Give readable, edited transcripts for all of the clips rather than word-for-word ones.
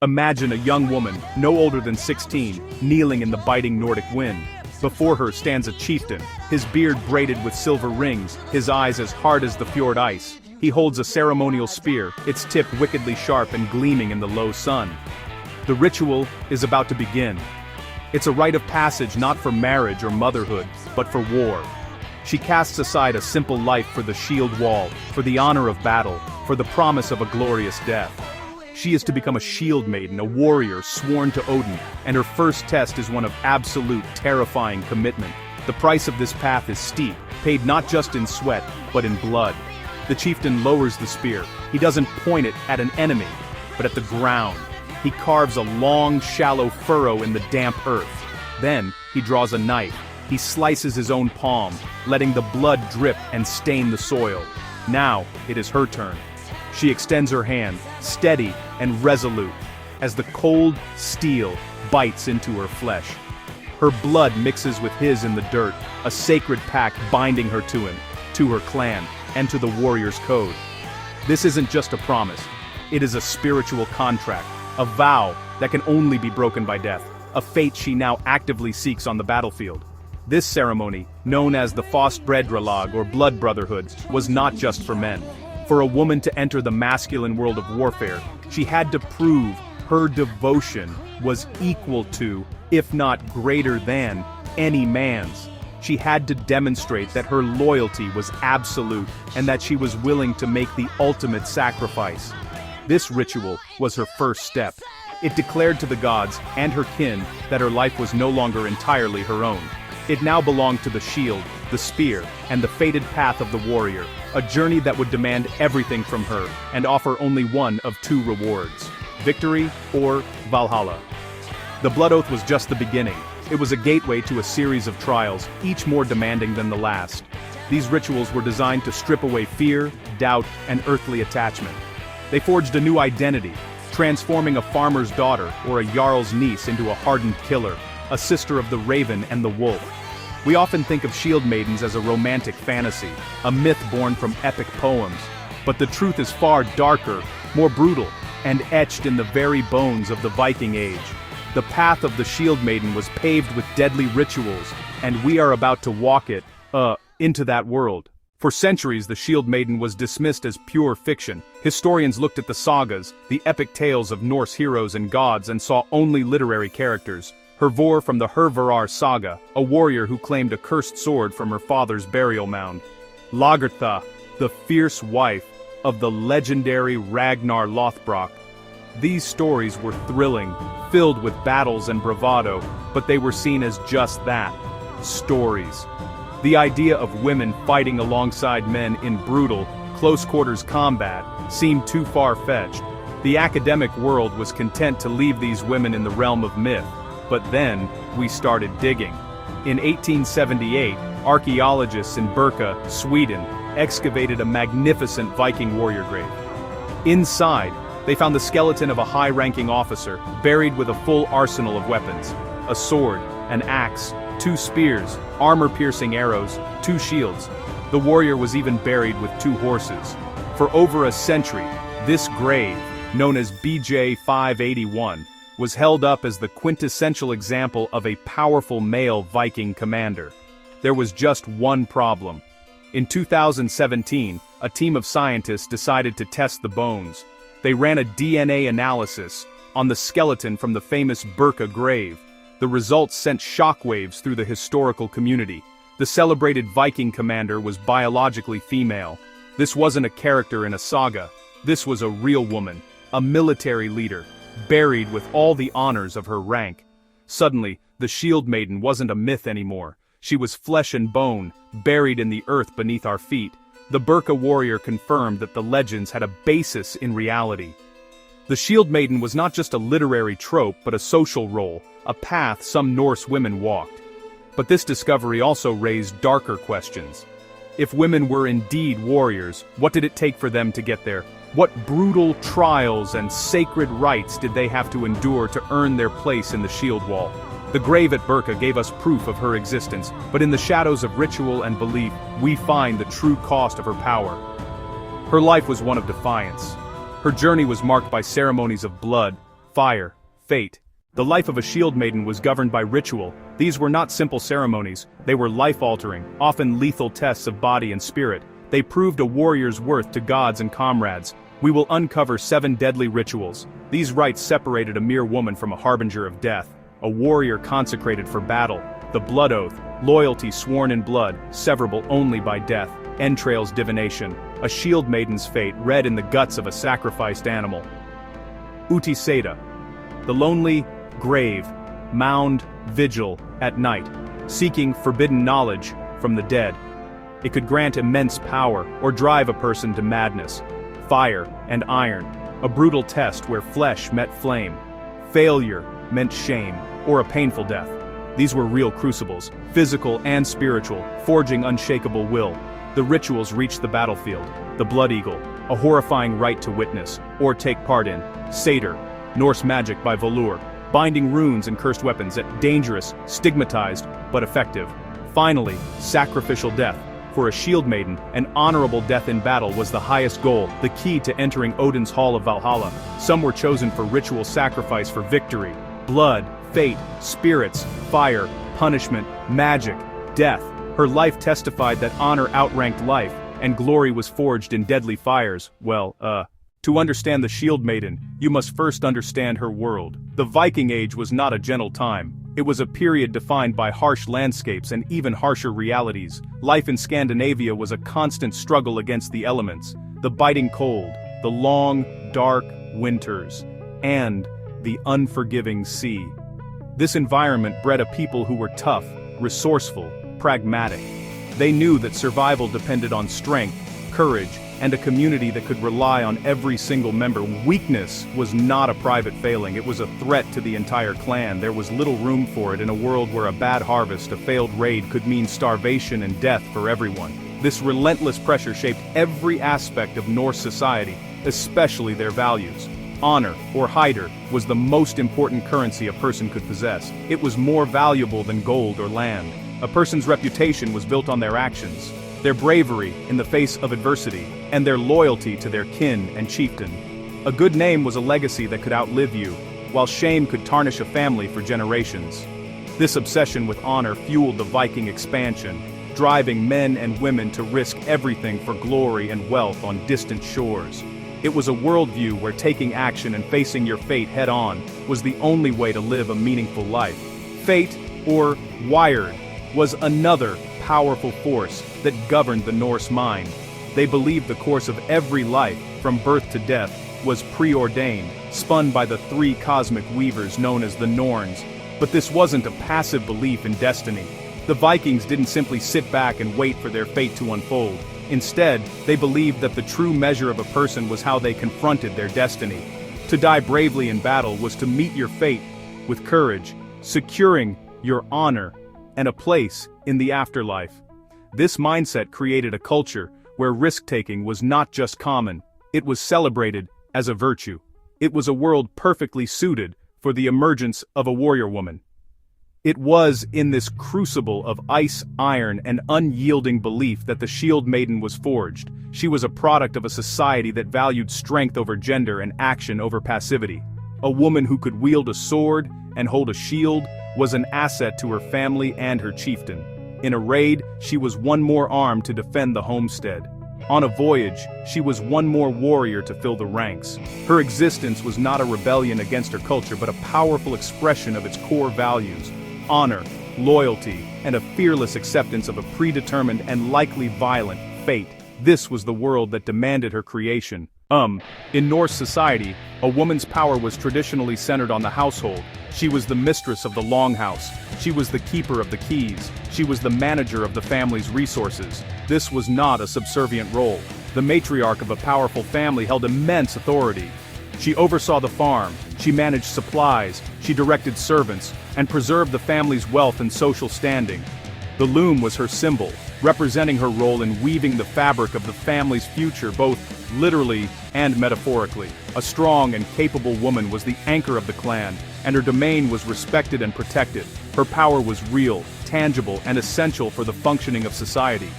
Imagine a young woman, no older than 16, kneeling in the biting Nordic wind. Before her stands a chieftain, his beard braided with silver rings, his eyes as hard as the fjord ice. He holds a ceremonial spear, its tip wickedly sharp and gleaming in the low sun. The ritual is about to begin. It's a rite of passage not for marriage or motherhood, but for war. She casts aside a simple life for the shield wall, for the honor of battle, for the promise of a glorious death. She is to become a shield maiden, a warrior sworn to Odin, and her first test is one of absolute, terrifying commitment. The price of this path is steep, paid not just in sweat, but in blood. The chieftain lowers the spear. He doesn't point it at an enemy, but at the ground. He carves a long, shallow furrow in the damp earth. Then, he draws a knife. He slices his own palm, letting the blood drip and stain the soil. Now, it is her turn. She extends her hand, steady and resolute, as the cold steel bites into her flesh. Her blood mixes with his in the dirt, a sacred pact binding her to him, to her clan, and to the warrior's code. This isn't just a promise. It is a spiritual contract, a vow that can only be broken by death, a fate she now actively seeks on the battlefield. This ceremony, known as the Fostbredralag or Blood Brotherhood, was not just for men. For a woman to enter the masculine world of warfare, she had to prove her devotion was equal to, if not greater than, any man's. She had to demonstrate that her loyalty was absolute and that she was willing to make the ultimate sacrifice. This ritual was her first step. It declared to the gods and her kin that her life was no longer entirely her own. It now belonged to the shield, the spear, and the fated path of the warrior, a journey that would demand everything from her and offer only one of two rewards: victory or Valhalla. The blood oath was just the beginning. It was a gateway to a series of trials, each more demanding than the last. These rituals were designed to strip away fear, doubt, and earthly attachment. They forged a new identity, transforming a farmer's daughter or a jarl's niece into a hardened killer, a sister of the raven and the wolf. We often think of shield maidens as a romantic fantasy, a myth born from epic poems. But the truth is far darker, more brutal, and etched in the very bones of the Viking Age. The path of the shield maiden was paved with deadly rituals, and we are about to walk it, into that world. For centuries the shield maiden was dismissed as pure fiction. Historians looked at the sagas, the epic tales of Norse heroes and gods, and saw only literary characters. Hervor from the Hervarar saga, a warrior who claimed a cursed sword from her father's burial mound. Lagertha, the fierce wife of the legendary Ragnar Lothbrok. These stories were thrilling, filled with battles and bravado, but they were seen as just that, stories. The idea of women fighting alongside men in brutal, close-quarters combat seemed too far-fetched. The academic world was content to leave these women in the realm of myth. But then, we started digging. In 1878, archaeologists in Birka, Sweden, excavated a magnificent Viking warrior grave. Inside, they found the skeleton of a high-ranking officer, buried with a full arsenal of weapons: a sword, an axe, 2 spears, armor-piercing arrows, 2 shields. The warrior was even buried with 2 horses. For over a century, this grave, known as BJ 581, was held up as the quintessential example of a powerful male Viking commander. There was just one problem. In 2017, a team of scientists decided to test the bones. They ran a DNA analysis on the skeleton from the famous Birka grave. The results sent shockwaves through the historical community. The celebrated Viking commander was biologically female. This wasn't a character in a saga. This was a real woman, a military leader, buried with all the honors of her rank. Suddenly, the shield maiden wasn't a myth anymore. She was flesh and bone, buried in the earth beneath our feet. The Birka warrior confirmed that the legends had a basis in reality. The shield maiden was not just a literary trope but a social role, a path some Norse women walked. But this discovery also raised darker questions. If women were indeed warriors, what did it take for them to get there? What brutal trials and sacred rites did they have to endure to earn their place in the shield wall? The grave at Birka gave us proof of her existence, but in the shadows of ritual and belief, we find the true cost of her power. Her life was one of defiance. Her journey was marked by ceremonies of blood, Fire. Fate. The life of a shield maiden was governed by ritual. These were not simple ceremonies, they were life-altering, often lethal tests of body and spirit. They proved a warrior's worth to gods and comrades. We will uncover 7 deadly rituals. These rites separated a mere woman from a harbinger of death, a warrior consecrated for battle. The blood oath, loyalty sworn in blood, severable only by death. Entrails divination, a shield maiden's fate read in the guts of a sacrificed animal. Uti Seda. The lonely, grave, mound, vigil, at night, seeking forbidden knowledge from the dead. It could grant immense power, or drive a person to madness. Fire and iron, a brutal test where flesh met flame. Failure meant shame, or a painful death. These were real crucibles, physical and spiritual, forging unshakable will. The rituals reached the battlefield. The blood eagle, a horrifying rite to witness, or take part in. Satyr, Norse magic by velour, binding runes and cursed weapons at dangerous, stigmatized, but effective. Finally, sacrificial death. For a shield maiden, an honorable death in battle was the highest goal, the key to entering Odin's Hall of Valhalla. Some were chosen for ritual sacrifice for victory. Blood, fate, spirits, fire, punishment, magic, death. Her life testified that honor outranked life, and glory was forged in deadly fires. To understand the shield maiden, you must first understand her world. The Viking Age was not a gentle time. It was a period defined by harsh landscapes and even harsher realities. Life in Scandinavia was a constant struggle against the elements, the biting cold, the long, dark winters, and the unforgiving sea. This environment bred a people who were tough, resourceful, pragmatic. They knew that survival depended on strength, courage, and a community that could rely on every single member. Weakness was not a private failing, it was a threat to the entire clan. There was little room for it in a world where a bad harvest, a failed raid could mean starvation and death for everyone. This relentless pressure shaped every aspect of Norse society, especially their values. Honor, or heider, was the most important currency a person could possess. It was more valuable than gold or land. A person's reputation was built on their actions, their bravery in the face of adversity, and their loyalty to their kin and chieftain. A good name was a legacy that could outlive you, while shame could tarnish a family for generations. This obsession with honor fueled the Viking expansion, driving men and women to risk everything for glory and wealth on distant shores. It was a worldview where taking action and facing your fate head-on was the only way to live a meaningful life. Fate, or wired, was another powerful force that governed the Norse mind. They believed the course of every life, from birth to death, was preordained, spun by the 3 cosmic weavers known as the Norns. But this wasn't a passive belief in destiny. The Vikings didn't simply sit back and wait for their fate to unfold. Instead, they believed that the true measure of a person was how they confronted their destiny. To die bravely in battle was to meet your fate with courage, securing your honor and a place in the afterlife. This mindset created a culture where risk-taking was not just common, it was celebrated as a virtue. It was a world perfectly suited for the emergence of a warrior woman. It was in this crucible of ice, iron, and unyielding belief that the shield maiden was forged. She was a product of a society that valued strength over gender and action over passivity. A woman who could wield a sword and hold a shield was an asset to her family and her chieftain. In a raid, she was one more arm to defend the homestead. On a voyage, she was one more warrior to fill the ranks. Her existence was not a rebellion against her culture but a powerful expression of its core values: honor, loyalty, and a fearless acceptance of a predetermined and likely violent fate. This was the world that demanded her creation. In Norse society, a woman's power was traditionally centered on the household. She was the mistress of the longhouse. She was the keeper of the keys. She was the manager of the family's resources. This was not a subservient role. The matriarch of a powerful family held immense authority. She oversaw the farm, she managed supplies, she directed servants, and preserved the family's wealth and social standing. The loom was her symbol, representing her role in weaving the fabric of the family's future both literally and metaphorically. A strong and capable woman was the anchor of the clan, and her domain was respected and protected. Her power was real, tangible, and essential for the functioning of society.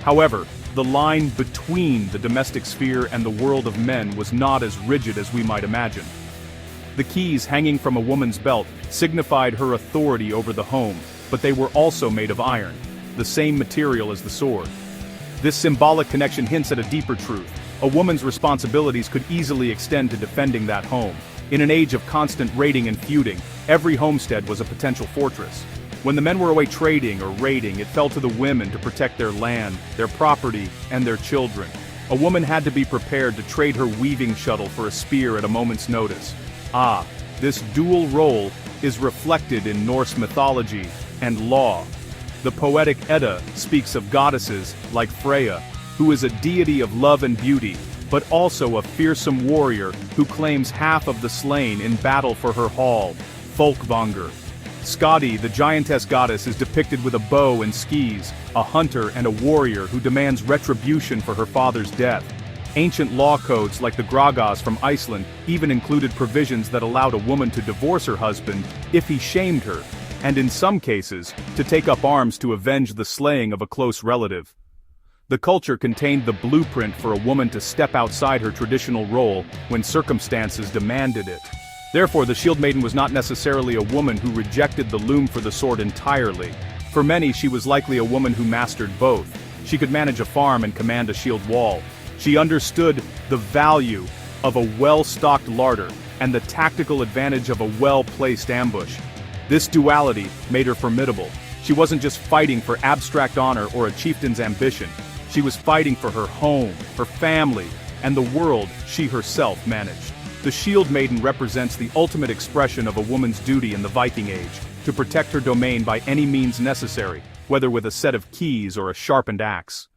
However, the line between the domestic sphere and the world of men was not as rigid as we might imagine. The keys hanging from a woman's belt signified her authority over the home, but they were also made of iron, the same material as the sword. This symbolic connection hints at a deeper truth. A woman's responsibilities could easily extend to defending that home. In an age of constant raiding and feuding, every homestead was a potential fortress. When the men were away trading or raiding, it fell to the women to protect their land, their property, and their children. A woman had to be prepared to trade her weaving shuttle for a spear at a moment's notice. This dual role is reflected in Norse mythology and law. The poetic Edda speaks of goddesses like Freya, who is a deity of love and beauty, but also a fearsome warrior who claims half of the slain in battle for her hall, Folkvanger. Skadi, the giantess goddess, is depicted with a bow and skis, a hunter and a warrior who demands retribution for her father's death. Ancient law codes like the Gragas from Iceland even included provisions that allowed a woman to divorce her husband if he shamed her, and in some cases, to take up arms to avenge the slaying of a close relative. The culture contained the blueprint for a woman to step outside her traditional role when circumstances demanded it. Therefore, the Shield Maiden was not necessarily a woman who rejected the loom for the sword entirely. For many, she was likely a woman who mastered both. She could manage a farm and command a shield wall. She understood the value of a well-stocked larder and the tactical advantage of a well-placed ambush. This duality made her formidable. She wasn't just fighting for abstract honor or a chieftain's ambition. She was fighting for her home, her family, and the world she herself managed. The Shield Maiden represents the ultimate expression of a woman's duty in the Viking Age, to protect her domain by any means necessary, whether with a set of keys or a sharpened axe.